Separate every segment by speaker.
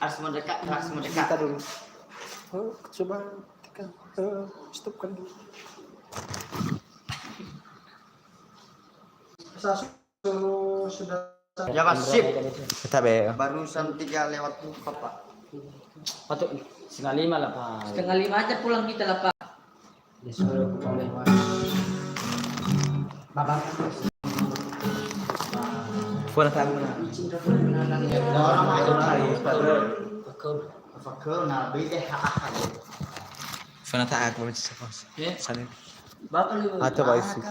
Speaker 1: Harus mendekat.
Speaker 2: Kita dulu. Coba tekan. Stopkan dulu. Sudah.
Speaker 1: Jangan sip.
Speaker 3: Kita be.
Speaker 1: Barusan 3 lewat Pak.
Speaker 4: Patut 4:30 lah Pak.
Speaker 5: 4:30 aja pulang kita lah Pak.
Speaker 4: Disuruh pulang lewat. Babak.
Speaker 3: Phone tahu na.
Speaker 1: Orang main hari
Speaker 4: Pakau.
Speaker 1: Fakir na bide hak.
Speaker 3: Phone tahu aku macam apa.
Speaker 4: Ya.
Speaker 3: Sana.
Speaker 4: Bakal lu.
Speaker 3: Atau baik sih.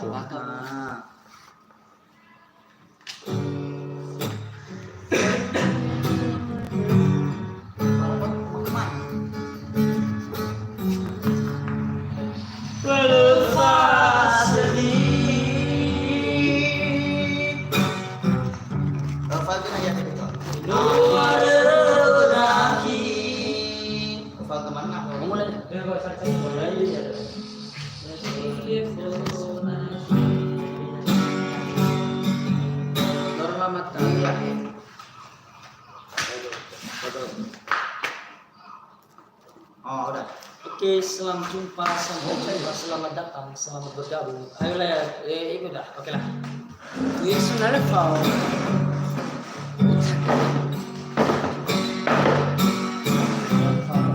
Speaker 1: Oh, udah.
Speaker 4: Oke, selamat jumpa, selamat datang, selamat bergabung. Ayolah ya, ikut dah. Oke lah. Yes, Nalefau.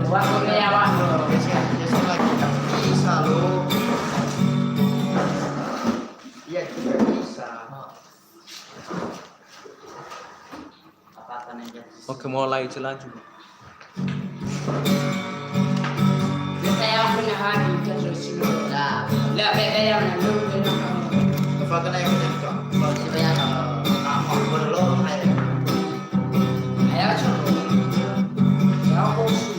Speaker 5: Waktu ya waktu.
Speaker 1: Besok lagi nggak bisa loh. Iya tidak bisa. Apaan aja.
Speaker 3: Oke, mulai itu lagi.
Speaker 5: Saya punya hari terus dulu. Lah, beda yang nunggu.
Speaker 1: Apaan aja kita.
Speaker 5: Kalau saya
Speaker 1: Kamu belum aja.
Speaker 5: ayo coba. Ya aku sih.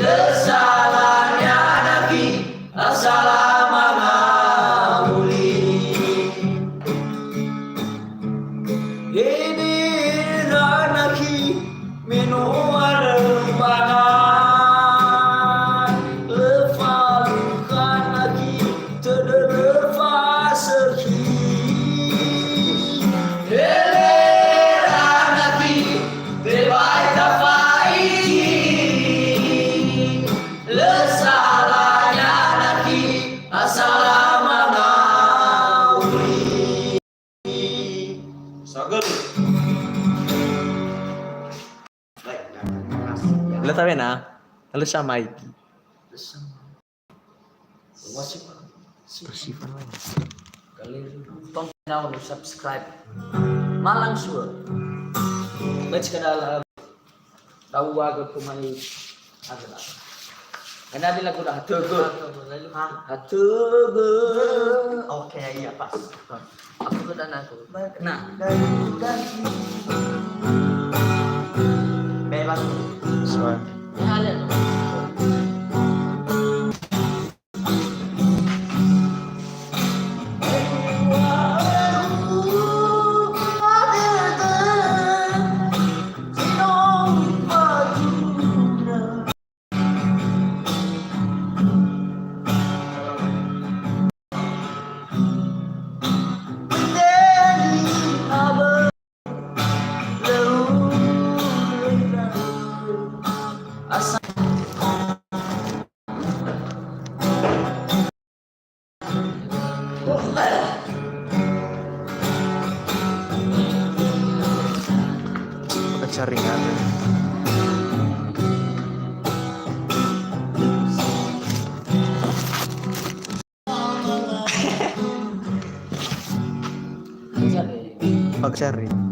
Speaker 6: Yes.
Speaker 3: tabe na. Lalu sama iki.
Speaker 4: Wasip.
Speaker 3: Bersifat lain.
Speaker 4: Kalian tonton now subscribe. Malang sur. Baca kadal tahu agak kumai agak. Karena ada lagu dah tegur. Tegur.
Speaker 1: Oke, iya pas.
Speaker 4: Aku kedan aku. Nah,
Speaker 1: Bebas.
Speaker 3: So,
Speaker 4: halal.
Speaker 3: kecaringan.
Speaker 4: Bisa deh.
Speaker 3: Kecaring.